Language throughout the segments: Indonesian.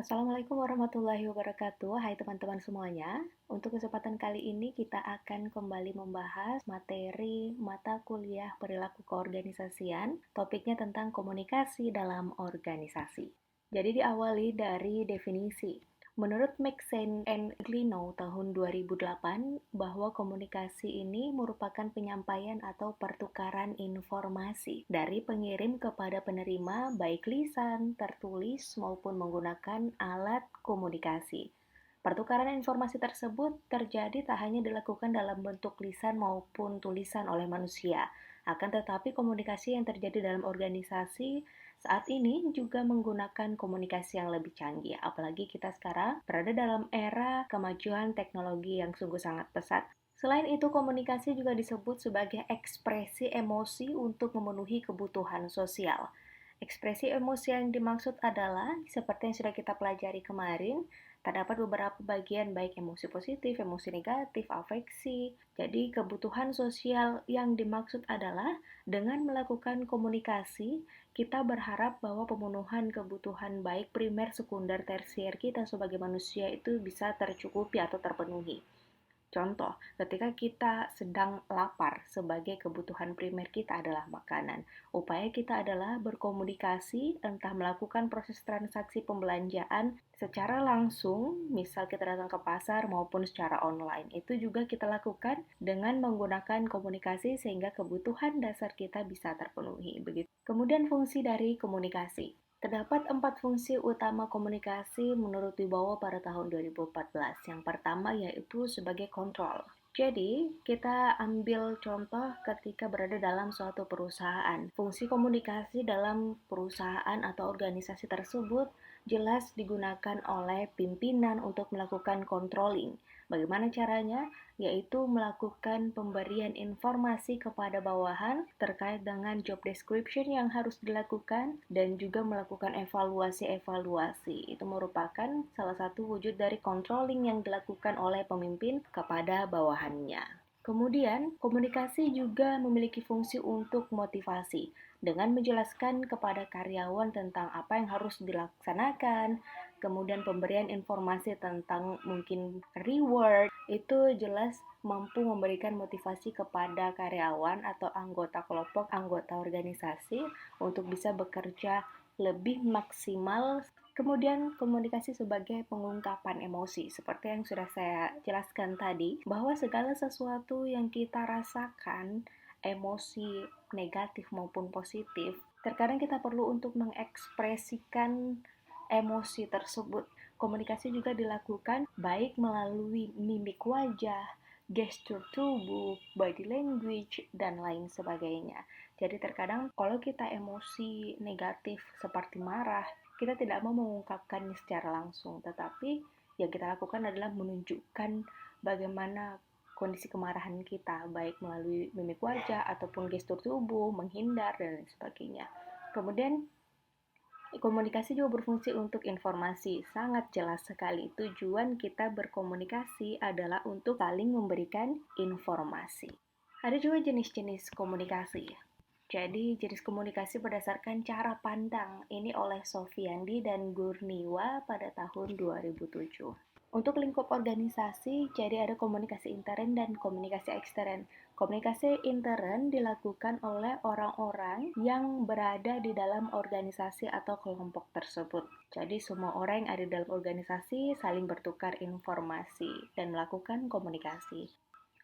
Assalamualaikum warahmatullahi wabarakatuh. Hai teman-teman semuanya. Untuk kesempatan kali ini kita akan kembali membahas materi mata kuliah perilaku keorganisasian. Topiknya tentang komunikasi dalam organisasi. Jadi diawali dari definisi. Menurut Maxen and Glino tahun 2008, bahwa komunikasi ini merupakan penyampaian atau pertukaran informasi dari pengirim kepada penerima baik lisan, tertulis, maupun menggunakan alat komunikasi. Pertukaran informasi tersebut terjadi tak hanya dilakukan dalam bentuk lisan maupun tulisan oleh manusia, akan tetapi komunikasi yang terjadi dalam organisasi saat ini juga menggunakan komunikasi yang lebih canggih, apalagi kita sekarang berada dalam era kemajuan teknologi yang sungguh sangat pesat. Selain itu, komunikasi juga disebut sebagai ekspresi emosi untuk memenuhi kebutuhan sosial. Ekspresi emosi yang dimaksud adalah, seperti yang sudah kita pelajari kemarin, terdapat beberapa bagian baik emosi positif, emosi negatif, afeksi. Jadi kebutuhan sosial yang dimaksud adalah dengan melakukan komunikasi, kita berharap bahwa pemenuhan kebutuhan baik primer, sekunder, tersier kita sebagai manusia itu bisa tercukupi atau terpenuhi. Contoh, ketika kita sedang lapar, sebagai kebutuhan primer kita adalah makanan. Upaya kita adalah berkomunikasi, entah melakukan proses transaksi pembelanjaan secara langsung, misal kita datang ke pasar maupun secara online. Itu juga kita lakukan dengan menggunakan komunikasi sehingga kebutuhan dasar kita bisa terpenuhi. Begitu. Kemudian fungsi dari komunikasi. Terdapat 4 fungsi utama komunikasi menurut Wibowo pada tahun 2014. Yang pertama yaitu sebagai kontrol. Jadi, kita ambil contoh ketika berada dalam suatu perusahaan. Fungsi komunikasi dalam perusahaan atau organisasi tersebut jelas digunakan oleh pimpinan untuk melakukan controlling. Bagaimana caranya? Yaitu melakukan pemberian informasi kepada bawahan terkait dengan job description yang harus dilakukan dan juga melakukan evaluasi-evaluasi. Itu merupakan salah satu wujud dari controlling yang dilakukan oleh pemimpin kepada bawahannya. Kemudian, komunikasi juga memiliki fungsi untuk motivasi dengan menjelaskan kepada karyawan tentang apa yang harus dilaksanakan, kemudian pemberian informasi tentang mungkin reward, itu jelas mampu memberikan motivasi kepada karyawan atau anggota kelompok, anggota organisasi untuk bisa bekerja lebih maksimal. Kemudian komunikasi sebagai pengungkapan emosi, seperti yang sudah saya jelaskan tadi, bahwa segala sesuatu yang kita rasakan, emosi negatif maupun positif, terkadang kita perlu untuk mengekspresikan emosi tersebut. Komunikasi juga dilakukan baik melalui mimik wajah, gestur tubuh, body language, dan lain sebagainya. Jadi terkadang kalau kita emosi negatif seperti marah, kita tidak mau mengungkapkannya secara langsung, tetapi yang kita lakukan adalah menunjukkan bagaimana kondisi kemarahan kita, baik melalui mimik wajah ataupun gestur tubuh, menghindar, dan lain sebagainya. Kemudian komunikasi juga berfungsi untuk informasi. Sangat jelas sekali tujuan kita berkomunikasi adalah untuk saling memberikan informasi. Ada juga jenis-jenis komunikasi. Jadi, jenis komunikasi berdasarkan cara pandang ini oleh Sofiandi dan Gurniwa pada tahun 2007. Untuk lingkup organisasi, jadi ada komunikasi intern dan komunikasi ekstern. Komunikasi intern dilakukan oleh orang-orang yang berada di dalam organisasi atau kelompok tersebut. Jadi semua orang yang ada di dalam organisasi saling bertukar informasi dan melakukan komunikasi.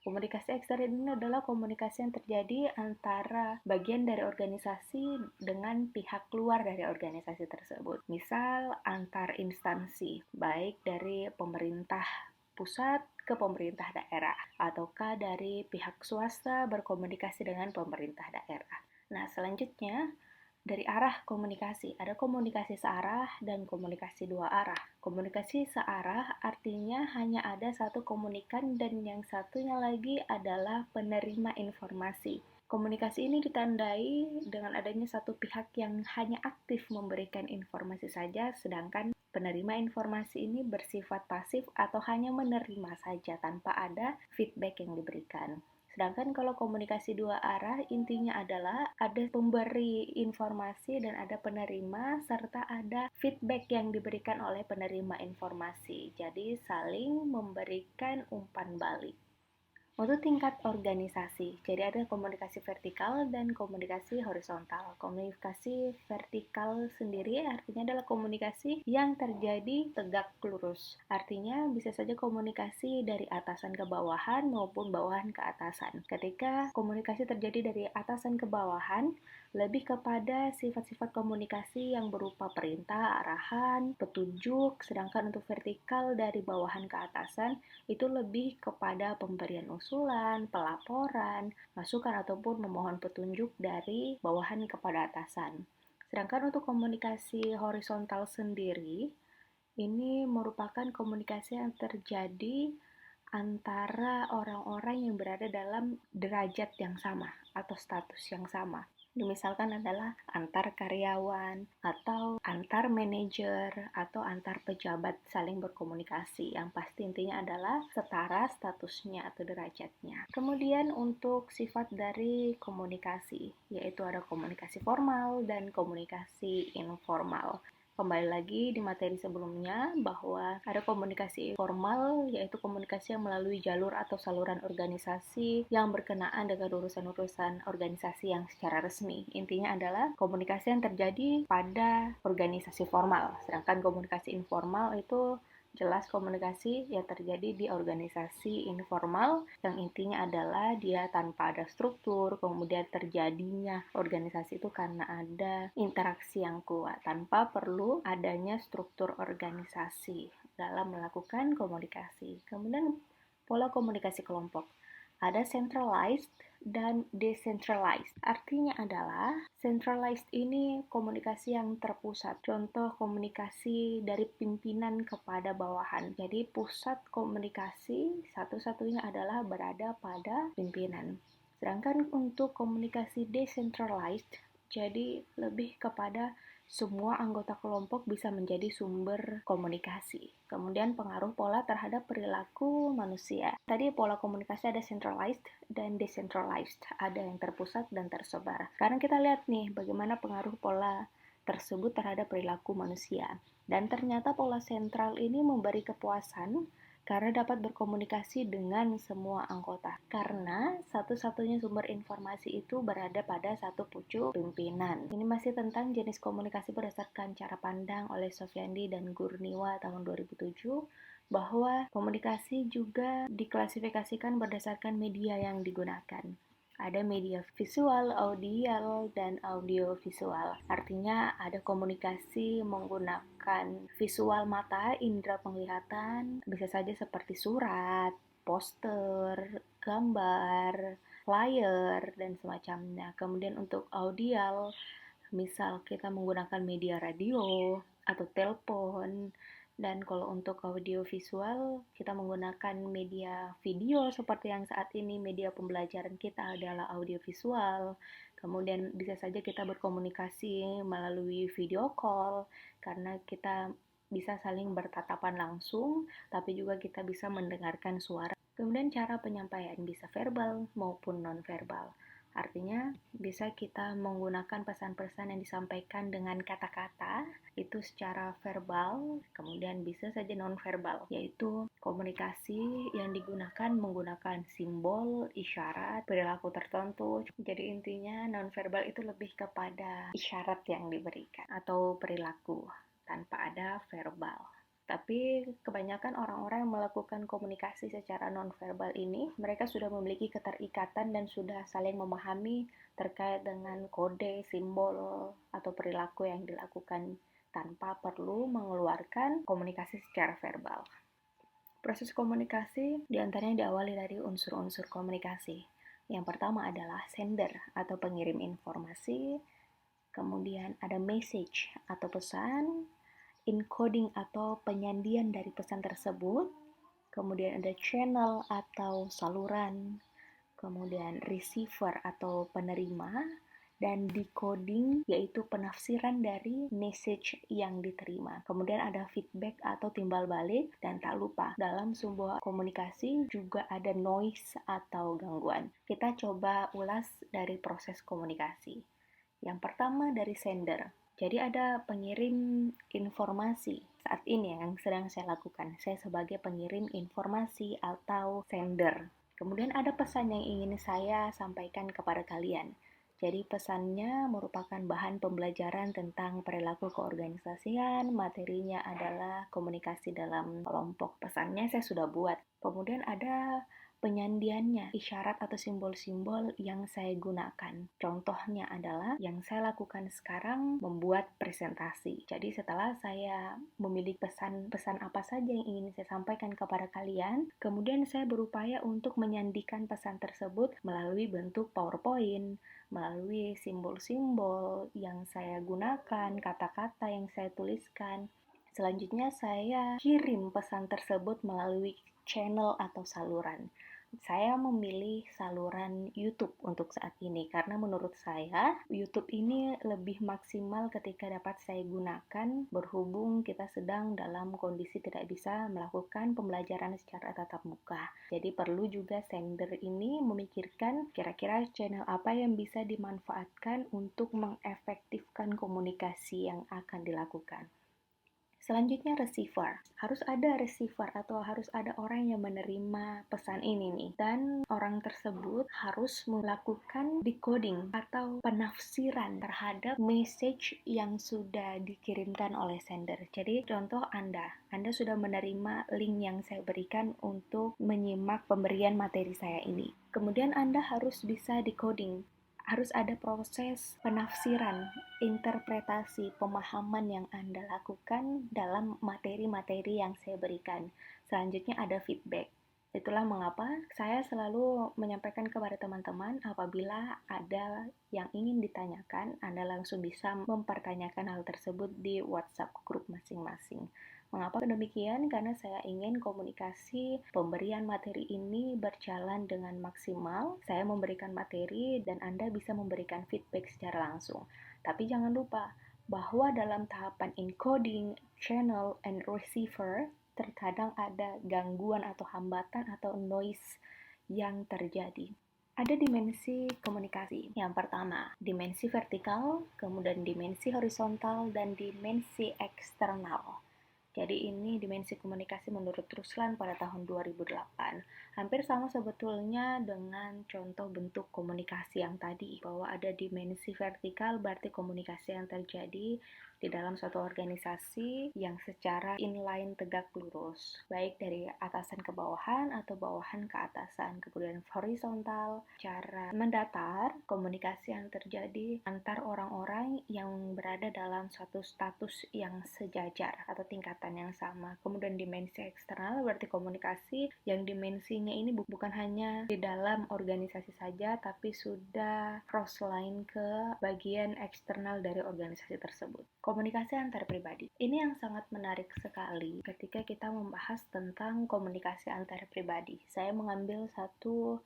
Komunikasi ekstern ini adalah komunikasi yang terjadi antara bagian dari organisasi dengan pihak luar dari organisasi tersebut. Misal antar instansi, baik dari pemerintah pusat ke pemerintah daerah, ataukah dari pihak swasta berkomunikasi dengan pemerintah daerah. Nah, selanjutnya dari arah komunikasi. Ada komunikasi searah dan komunikasi dua arah. Komunikasi searah artinya hanya ada satu komunikan dan yang satunya lagi adalah penerima informasi. Komunikasi ini ditandai dengan adanya satu pihak yang hanya aktif memberikan informasi saja, sedangkan penerima informasi ini bersifat pasif atau hanya menerima saja tanpa ada feedback yang diberikan. Sedangkan kalau komunikasi dua arah, intinya adalah ada pemberi informasi dan ada penerima, serta ada feedback yang diberikan oleh penerima informasi. Jadi saling memberikan umpan balik. Untuk tingkat organisasi, jadi ada komunikasi vertikal dan komunikasi horizontal. Komunikasi vertikal sendiri artinya adalah komunikasi yang terjadi tegak lurus. Artinya bisa saja komunikasi dari atasan ke bawahan maupun bawahan ke atasan. Ketika komunikasi terjadi dari atasan ke bawahan, lebih kepada sifat-sifat komunikasi yang berupa perintah, arahan, petunjuk, sedangkan untuk vertikal dari bawahan ke atasan itu lebih kepada pemberian usulan, pelaporan, masukan ataupun memohon petunjuk dari bawahan kepada atasan. Sedangkan untuk komunikasi horizontal sendiri, ini merupakan komunikasi yang terjadi antara orang-orang yang berada dalam derajat yang sama atau status yang sama. Misalkan adalah antar karyawan atau antar manajer atau antar pejabat saling berkomunikasi. Yang pasti intinya adalah setara statusnya atau derajatnya. Kemudian untuk sifat dari komunikasi, yaitu ada komunikasi formal dan komunikasi informal. Kembali lagi di materi sebelumnya bahwa ada komunikasi formal, yaitu komunikasi yang melalui jalur atau saluran organisasi yang berkenaan dengan urusan-urusan organisasi yang secara resmi. Intinya adalah komunikasi yang terjadi pada organisasi formal. Sedangkan komunikasi informal itu jelas komunikasi yang terjadi di organisasi informal yang intinya adalah dia tanpa ada struktur, kemudian terjadinya organisasi itu karena ada interaksi yang kuat tanpa perlu adanya struktur organisasi dalam melakukan komunikasi. Kemudian pola komunikasi kelompok. Ada centralized dan decentralized. Artinya adalah centralized ini komunikasi yang terpusat. Contoh komunikasi dari pimpinan kepada bawahan. Jadi pusat komunikasi satu-satunya adalah berada pada pimpinan. Sedangkan untuk komunikasi decentralized, jadi lebih kepada semua anggota kelompok bisa menjadi sumber komunikasi. Kemudian pengaruh pola terhadap perilaku manusia. Tadi pola komunikasi ada centralized dan decentralized, ada yang terpusat dan tersebar. Sekarang kita lihat nih bagaimana pengaruh pola tersebut terhadap perilaku manusia. Dan ternyata pola sentral ini memberi kepuasan karena dapat berkomunikasi dengan semua anggota. Karena satu-satunya sumber informasi itu berada pada satu pucuk pimpinan. Ini masih tentang jenis komunikasi berdasarkan cara pandang oleh Sofyandi dan Gurniwa tahun 2007, bahwa komunikasi juga diklasifikasikan berdasarkan media yang digunakan. Ada media visual, audial, dan audiovisual. Artinya ada komunikasi menggunakan visual mata, indera penglihatan, bisa saja seperti surat, poster, gambar, flyer, dan semacamnya. Kemudian untuk audial, misal kita menggunakan media radio atau telepon, dan kalau untuk audio visual, kita menggunakan media video seperti yang saat ini media pembelajaran kita adalah audio visual. Kemudian bisa saja kita berkomunikasi melalui video call, karena kita bisa saling bertatapan langsung, tapi juga kita bisa mendengarkan suara. Kemudian cara penyampaian bisa verbal maupun non-verbal. Artinya bisa kita menggunakan pesan-pesan yang disampaikan dengan kata-kata itu secara verbal, kemudian bisa saja non-verbal, yaitu komunikasi yang digunakan menggunakan simbol, isyarat, perilaku tertentu. Jadi intinya non-verbal itu lebih kepada isyarat yang diberikan atau perilaku tanpa ada verbal. Tapi kebanyakan orang-orang yang melakukan komunikasi secara nonverbal ini, mereka sudah memiliki keterikatan dan sudah saling memahami terkait dengan kode, simbol, atau perilaku yang dilakukan tanpa perlu mengeluarkan komunikasi secara verbal. Proses komunikasi diantaranya diawali dari unsur-unsur komunikasi. Yang pertama adalah sender atau pengirim informasi, kemudian ada message atau pesan, encoding atau penyandian dari pesan tersebut, kemudian ada channel atau saluran, kemudian receiver atau penerima, dan decoding yaitu penafsiran dari message yang diterima. Kemudian ada feedback atau timbal balik, dan tak lupa dalam sebuah komunikasi juga ada noise atau gangguan. Kita coba ulas dari proses komunikasi. Yang pertama dari sender. Jadi ada pengirim informasi. Saat ini yang sedang saya lakukan, saya sebagai pengirim informasi atau sender. Kemudian ada pesan yang ingin saya sampaikan kepada kalian. Jadi pesannya merupakan bahan pembelajaran tentang perilaku keorganisasian, materinya adalah komunikasi dalam kelompok. Pesannya saya sudah buat. Kemudian ada penyandiannya, isyarat atau simbol-simbol yang saya gunakan. Contohnya adalah yang saya lakukan sekarang membuat presentasi. Jadi setelah saya memilih pesan-pesan apa saja yang ingin saya sampaikan kepada kalian, kemudian saya berupaya untuk menyandikan pesan tersebut melalui bentuk PowerPoint, melalui simbol-simbol yang saya gunakan, kata-kata yang saya tuliskan. Selanjutnya saya kirim pesan tersebut melalui channel atau saluran. Saya memilih saluran YouTube untuk saat ini karena menurut saya YouTube ini lebih maksimal ketika dapat saya gunakan berhubung kita sedang dalam kondisi tidak bisa melakukan pembelajaran secara tatap muka. Jadi perlu juga sender ini memikirkan kira-kira channel apa yang bisa dimanfaatkan untuk mengefektifkan komunikasi yang akan dilakukan. Selanjutnya receiver. Harus ada receiver atau harus ada orang yang menerima pesan ini nih. Dan orang tersebut harus melakukan decoding atau penafsiran terhadap message yang sudah dikirimkan oleh sender. Jadi contoh Anda sudah menerima link yang saya berikan untuk menyimak pemberian materi saya ini. Kemudian Anda harus bisa decoding. Harus ada proses penafsiran, interpretasi, pemahaman yang Anda lakukan dalam materi-materi yang saya berikan. Selanjutnya ada feedback. Itulah mengapa saya selalu menyampaikan kepada teman-teman apabila ada yang ingin ditanyakan, Anda langsung bisa mempertanyakan hal tersebut di WhatsApp grup masing-masing. Mengapa demikian? Karena saya ingin komunikasi pemberian materi ini berjalan dengan maksimal. Saya memberikan materi dan Anda bisa memberikan feedback secara langsung. Tapi jangan lupa bahwa dalam tahapan encoding, channel, and receiver, terkadang ada gangguan atau hambatan atau noise yang terjadi. Ada dimensi komunikasi. Yang pertama, dimensi vertikal, kemudian dimensi horizontal, dan dimensi eksternal. Jadi ini dimensi komunikasi menurut Ruslan pada tahun 2008. Hampir sama sebetulnya dengan contoh bentuk komunikasi yang tadi, bahwa ada dimensi vertikal berarti komunikasi yang terjadi di dalam suatu organisasi yang secara inline tegak lurus, baik dari atasan ke bawahan atau bawahan ke atasan. Kemudian horizontal, cara mendatar, komunikasi yang terjadi antar orang-orang yang berada dalam suatu status yang sejajar atau tingkatan yang sama. Kemudian dimensi eksternal berarti komunikasi yang dimensinya ini bukan hanya di dalam organisasi saja, tapi sudah cross line ke bagian eksternal dari organisasi tersebut. Komunikasi antar pribadi. Ini yang sangat menarik sekali ketika kita membahas tentang komunikasi antar pribadi. Saya mengambil satu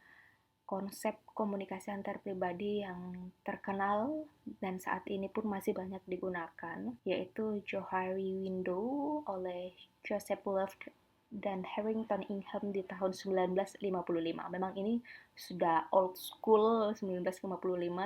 konsep komunikasi antar pribadi yang terkenal dan saat ini pun masih banyak digunakan, yaitu Johari Window oleh Joseph Loft dan Harrington Ingham di tahun 1955. Memang ini sudah old school 1955,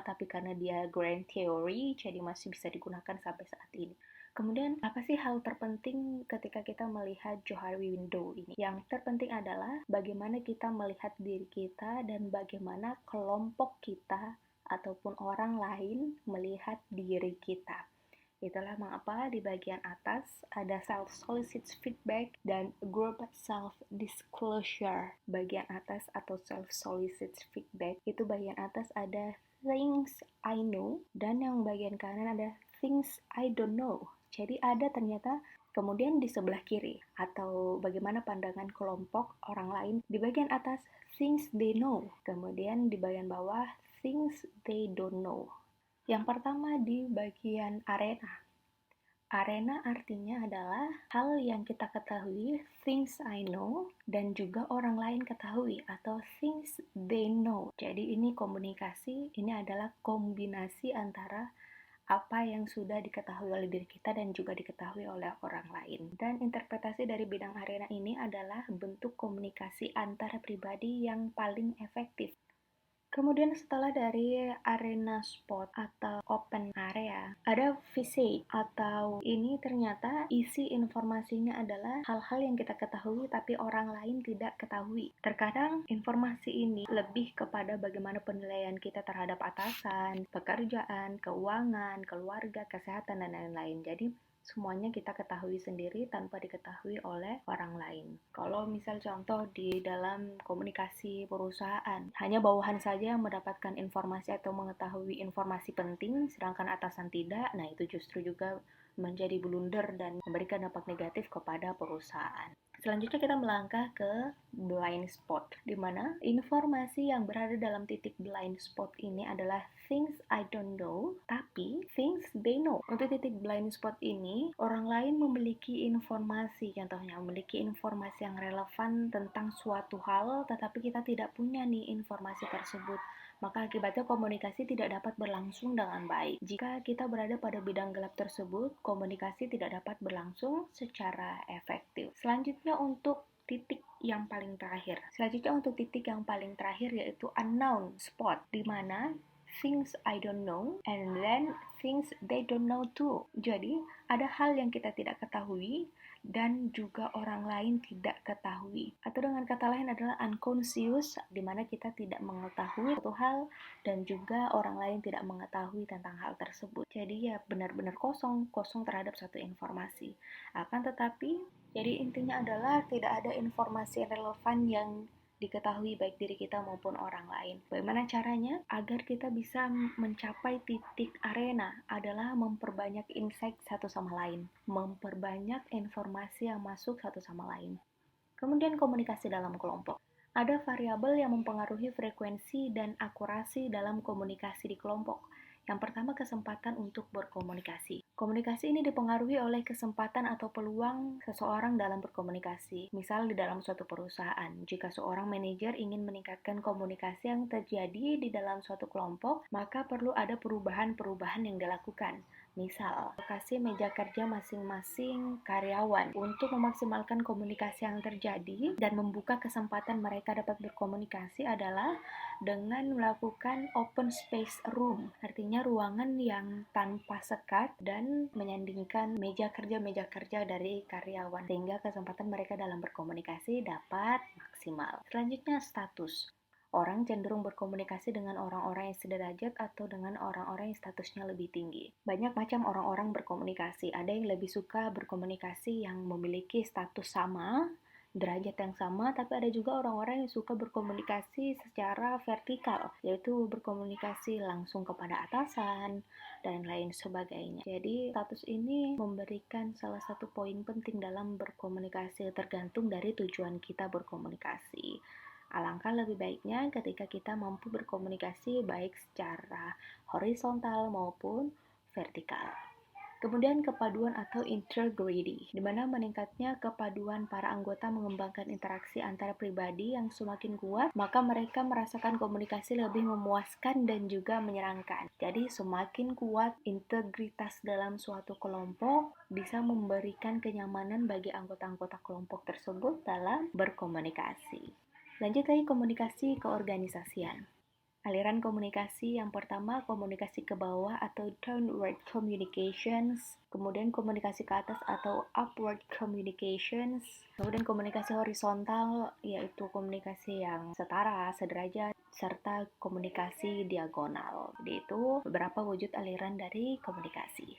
tapi karena dia grand theory, jadi masih bisa digunakan sampai saat ini. Kemudian, apa sih hal terpenting ketika kita melihat Johari Window ini? Yang terpenting adalah bagaimana kita melihat diri kita dan bagaimana kelompok kita ataupun orang lain melihat diri kita. Itulah mengapa di bagian atas ada self-solicit feedback dan group self-disclosure. Bagian atas atau self-solicit feedback itu bagian atas ada things I know dan yang bagian kanan ada things I don't know. Jadi ada ternyata kemudian di sebelah kiri atau bagaimana pandangan kelompok orang lain di bagian atas things they know. Kemudian di bagian bawah things they don't know. Yang pertama di bagian arena. Arena artinya adalah hal yang kita ketahui, things I know, dan juga orang lain ketahui atau things they know. Jadi ini komunikasi, ini adalah kombinasi antara apa yang sudah diketahui oleh diri kita dan juga diketahui oleh orang lain. Dan interpretasi dari bidang arena ini adalah bentuk komunikasi antar pribadi yang paling efektif. Kemudian setelah dari arena spot atau open area, ada visage atau ini ternyata isi informasinya adalah hal-hal yang kita ketahui tapi orang lain tidak ketahui. Terkadang informasi ini lebih kepada bagaimana penilaian kita terhadap atasan, pekerjaan, keuangan, keluarga, kesehatan, dan lain-lain. Jadi semuanya kita ketahui sendiri tanpa diketahui oleh orang lain. Kalau misal contoh di dalam komunikasi perusahaan, hanya bawahan saja yang mendapatkan informasi atau mengetahui informasi penting, sedangkan atasan tidak, nah itu justru juga menjadi blunder dan memberikan dampak negatif kepada perusahaan. Selanjutnya kita melangkah ke blind spot, di mana informasi yang berada dalam titik blind spot ini adalah things I don't know, tapi things they know. Untuk titik blind spot ini, orang lain memiliki informasi, contohnya memiliki informasi yang relevan tentang suatu hal, tetapi kita tidak punya nih informasi tersebut. Maka akibatnya komunikasi tidak dapat berlangsung dengan baik. Jika kita berada pada bidang gelap tersebut, komunikasi tidak dapat berlangsung secara efektif. Selanjutnya untuk titik yang paling terakhir. Selanjutnya untuk titik yang paling terakhir yaitu unknown spot, di mana things I don't know and then things they don't know too. Jadi, ada hal yang kita tidak ketahui dan juga orang lain tidak ketahui. Atau dengan kata lain adalah unconscious, di mana kita tidak mengetahui suatu hal dan juga orang lain tidak mengetahui tentang hal tersebut. Jadi ya benar-benar kosong terhadap satu informasi. Akan tetapi, jadi intinya adalah tidak ada informasi relevan yang diketahui baik diri kita maupun orang lain. Bagaimana caranya? Agar kita bisa mencapai titik arena adalah memperbanyak insight satu sama lain, memperbanyak informasi yang masuk satu sama lain. Kemudian komunikasi dalam kelompok. Ada variabel yang mempengaruhi frekuensi dan akurasi dalam komunikasi di kelompok. Yang pertama, kesempatan untuk berkomunikasi. Komunikasi ini dipengaruhi oleh kesempatan atau peluang seseorang dalam berkomunikasi. Misal di dalam suatu perusahaan, jika seorang manajer ingin meningkatkan komunikasi yang terjadi di dalam suatu kelompok, maka perlu ada perubahan-perubahan yang dilakukan. Misal, lokasi meja kerja masing-masing karyawan untuk memaksimalkan komunikasi yang terjadi dan membuka kesempatan mereka dapat berkomunikasi adalah dengan melakukan open space room, artinya ruangan yang tanpa sekat dan menyandingkan meja kerja dari karyawan sehingga kesempatan mereka dalam berkomunikasi dapat maksimal. Selanjutnya status. Orang cenderung berkomunikasi dengan orang-orang yang sederajat atau dengan orang-orang yang statusnya lebih tinggi. Banyak macam orang-orang berkomunikasi. Ada yang lebih suka berkomunikasi yang memiliki status sama, derajat yang sama, tapi ada juga orang-orang yang suka berkomunikasi secara vertikal, yaitu berkomunikasi langsung kepada atasan dan lain sebagainya. Jadi, status ini memberikan salah satu poin penting dalam berkomunikasi, tergantung dari tujuan kita berkomunikasi. Alangkah lebih baiknya ketika kita mampu berkomunikasi baik secara horizontal maupun vertikal. Kemudian kepaduan atau integrity, di mana meningkatnya kepaduan para anggota mengembangkan interaksi antara pribadi yang semakin kuat, maka mereka merasakan komunikasi lebih memuaskan dan juga menyenangkan. Jadi semakin kuat integritas dalam suatu kelompok, bisa memberikan kenyamanan bagi anggota-anggota kelompok tersebut dalam berkomunikasi. Lanjut lagi komunikasi keorganisasian. Aliran komunikasi yang pertama komunikasi ke bawah atau downward communications, kemudian komunikasi ke atas atau upward communications, kemudian komunikasi horizontal yaitu komunikasi yang setara, sederajat, serta komunikasi diagonal. Jadi itu beberapa wujud aliran dari komunikasi.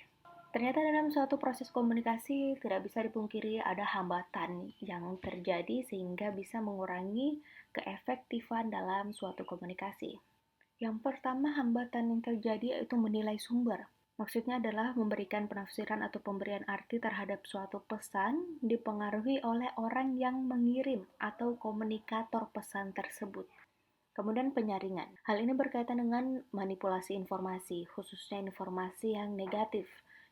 Ternyata dalam suatu proses komunikasi tidak bisa dipungkiri ada hambatan yang terjadi sehingga bisa mengurangi keefektifan dalam suatu komunikasi. Yang pertama hambatan yang terjadi yaitu menilai sumber. Maksudnya adalah memberikan penafsiran atau pemberian arti terhadap suatu pesan dipengaruhi oleh orang yang mengirim atau komunikator pesan tersebut. Kemudian penyaringan. Hal ini berkaitan dengan manipulasi informasi, khususnya informasi yang negatif.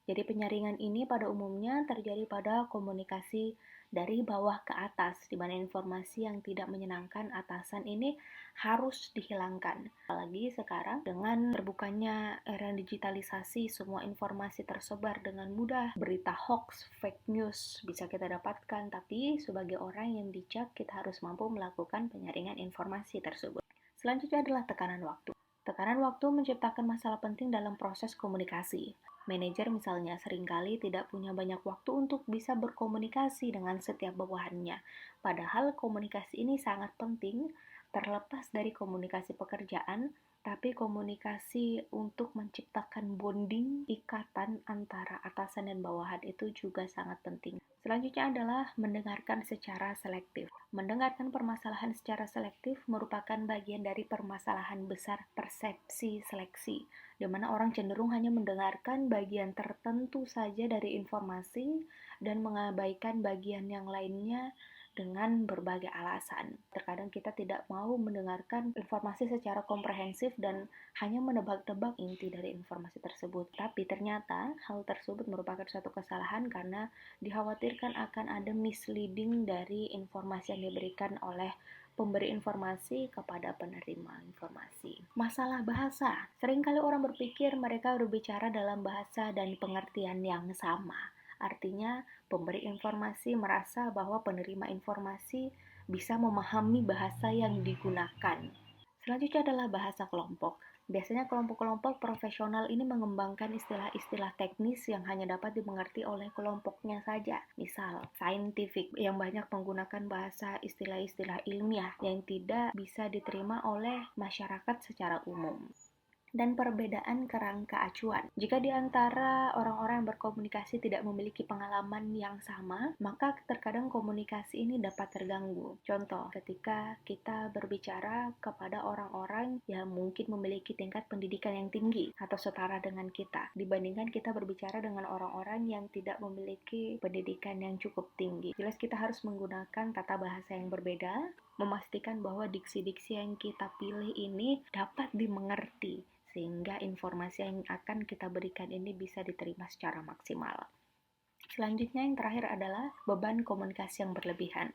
Jadi penyaringan ini pada umumnya terjadi pada komunikasi dari bawah ke atas, di mana informasi yang tidak menyenangkan atasan ini harus dihilangkan. Apalagi sekarang dengan terbukanya era digitalisasi, semua informasi tersebar dengan mudah, berita hoax, fake news bisa kita dapatkan, tapi sebagai orang yang bijak kita harus mampu melakukan penyaringan informasi tersebut. Selanjutnya adalah tekanan waktu. Tekanan waktu menciptakan masalah penting dalam proses komunikasi. Manajer misalnya seringkali tidak punya banyak waktu untuk bisa berkomunikasi dengan setiap bawahannya. Padahal komunikasi ini sangat penting, terlepas dari komunikasi pekerjaan, tapi komunikasi untuk menciptakan bonding, ikatan antara atasan dan bawahan itu juga sangat penting. Selanjutnya adalah mendengarkan secara selektif. Mendengarkan permasalahan secara selektif merupakan bagian dari permasalahan besar persepsi seleksi, di mana orang cenderung hanya mendengarkan bagian tertentu saja dari informasi dan mengabaikan bagian yang lainnya dengan berbagai alasan. Terkadang kita tidak mau mendengarkan informasi secara komprehensif dan hanya menebak-tebak inti dari informasi tersebut. Tapi ternyata hal tersebut merupakan suatu kesalahan karena dikhawatirkan akan ada misleading dari informasi yang diberikan oleh pemberi informasi kepada penerima informasi. Masalah bahasa. Seringkali orang berpikir mereka berbicara dalam bahasa dan pengertian yang sama. Artinya, pemberi informasi merasa bahwa penerima informasi bisa memahami bahasa yang digunakan. Selanjutnya adalah bahasa kelompok. Biasanya kelompok-kelompok profesional ini mengembangkan istilah-istilah teknis yang hanya dapat dimengerti oleh kelompoknya saja. Misal, scientific yang banyak menggunakan bahasa istilah-istilah ilmiah yang tidak bisa diterima oleh masyarakat secara umum. Dan perbedaan kerangka acuan. Jika di antara orang-orang yang berkomunikasi tidak memiliki pengalaman yang sama, maka terkadang komunikasi ini dapat terganggu. Contoh, ketika kita berbicara kepada orang-orang yang mungkin memiliki tingkat pendidikan yang tinggi atau setara dengan kita, dibandingkan kita berbicara dengan orang-orang yang tidak memiliki pendidikan yang cukup tinggi. Jelas kita harus menggunakan tata bahasa yang berbeda, memastikan bahwa diksi-diksi yang kita pilih ini dapat dimengerti, sehingga informasi yang akan kita berikan ini bisa diterima secara maksimal. Selanjutnya yang terakhir adalah beban komunikasi yang berlebihan.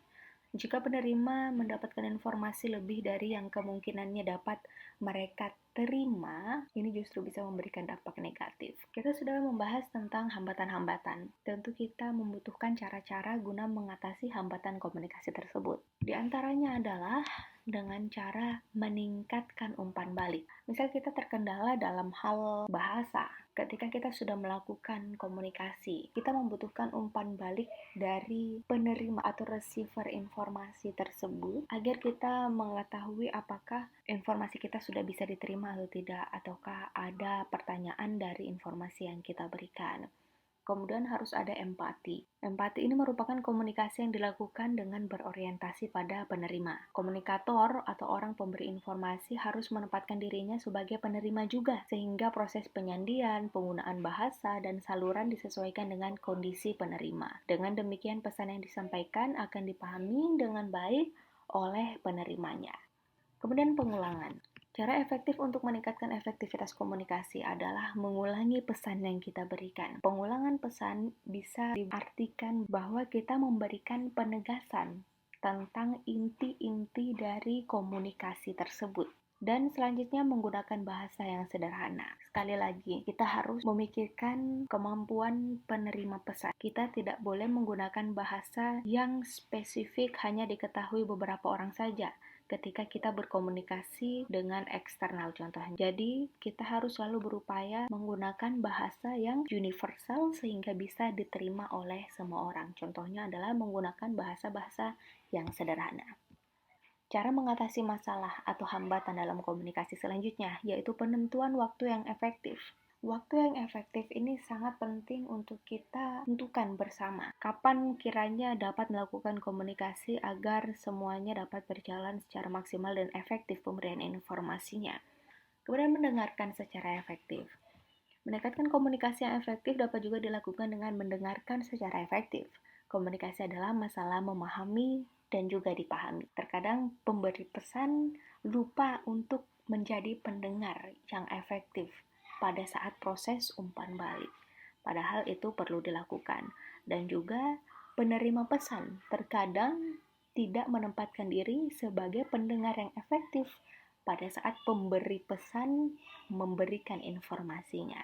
Jika penerima mendapatkan informasi lebih dari yang kemungkinannya dapat mereka terima, ini justru bisa memberikan dampak negatif. Kita sudah membahas tentang hambatan-hambatan. Tentu kita membutuhkan cara-cara guna mengatasi hambatan komunikasi tersebut. Di antaranya adalah dengan cara meningkatkan umpan balik. Misal kita terkendala dalam hal bahasa, ketika kita sudah melakukan komunikasi, kita membutuhkan umpan balik dari penerima atau receiver informasi tersebut agar kita mengetahui apakah informasi kita sudah bisa diterima atau tidak, ataukah ada pertanyaan dari informasi yang kita berikan. Kemudian harus ada empati. Empati ini merupakan komunikasi yang dilakukan dengan berorientasi pada penerima. Komunikator atau orang pemberi informasi harus menempatkan dirinya sebagai penerima juga, sehingga proses penyandian, penggunaan bahasa, dan saluran disesuaikan dengan kondisi penerima. Dengan demikian pesan yang disampaikan akan dipahami dengan baik oleh penerimanya. Kemudian pengulangan. Cara efektif untuk meningkatkan efektivitas komunikasi adalah mengulangi pesan yang kita berikan. Pengulangan pesan bisa diartikan bahwa kita memberikan penegasan tentang inti-inti dari komunikasi tersebut. Dan selanjutnya menggunakan bahasa yang sederhana. Sekali lagi, kita harus memikirkan kemampuan penerima pesan. Kita tidak boleh menggunakan bahasa yang spesifik hanya diketahui beberapa orang saja ketika kita berkomunikasi dengan eksternal contohnya. Jadi, kita harus selalu berupaya menggunakan bahasa yang universal sehingga bisa diterima oleh semua orang. Contohnya adalah menggunakan bahasa-bahasa yang sederhana. Cara mengatasi masalah atau hambatan dalam komunikasi selanjutnya yaitu penentuan waktu yang efektif. Waktu yang efektif ini sangat penting untuk kita tentukan bersama. Kapan kiranya dapat melakukan komunikasi agar semuanya dapat berjalan secara maksimal dan efektif pemberian informasinya. Kemudian mendengarkan secara efektif. Meningkatkan komunikasi yang efektif dapat juga dilakukan dengan mendengarkan secara efektif. Komunikasi adalah masalah memahami dan juga dipahami. Terkadang pemberi pesan lupa untuk menjadi pendengar yang efektif pada saat proses umpan balik. padahal itu perlu dilakukan. Dan juga penerima pesan terkadang tidak menempatkan diri sebagai pendengar yang efektif pada saat pemberi pesan memberikan informasinya.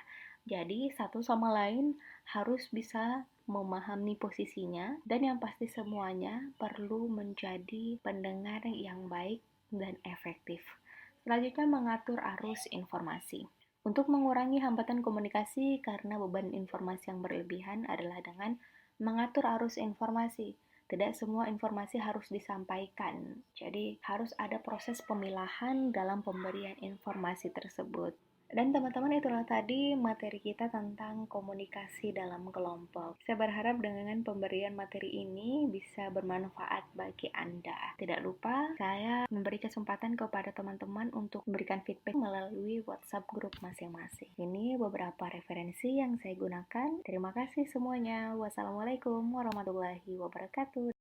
Jadi satu sama lain harus bisa memahami posisinya, dan yang pasti semuanya perlu menjadi pendengar yang baik dan efektif. Selanjutnya, mengatur arus informasi. Untuk mengurangi hambatan komunikasi karena beban informasi yang berlebihan adalah dengan mengatur arus informasi. Tidak semua informasi harus disampaikan, jadi harus ada proses pemilahan dalam pemberian informasi tersebut. Dan teman-teman, itulah tadi materi kita tentang komunikasi dalam kelompok. Saya berharap dengan pemberian materi ini bisa bermanfaat bagi Anda. Tidak lupa, saya memberi kesempatan kepada teman-teman untuk memberikan feedback melalui WhatsApp grup masing-masing. Ini beberapa referensi yang saya gunakan. Terima kasih semuanya. Wassalamualaikum warahmatullahi wabarakatuh.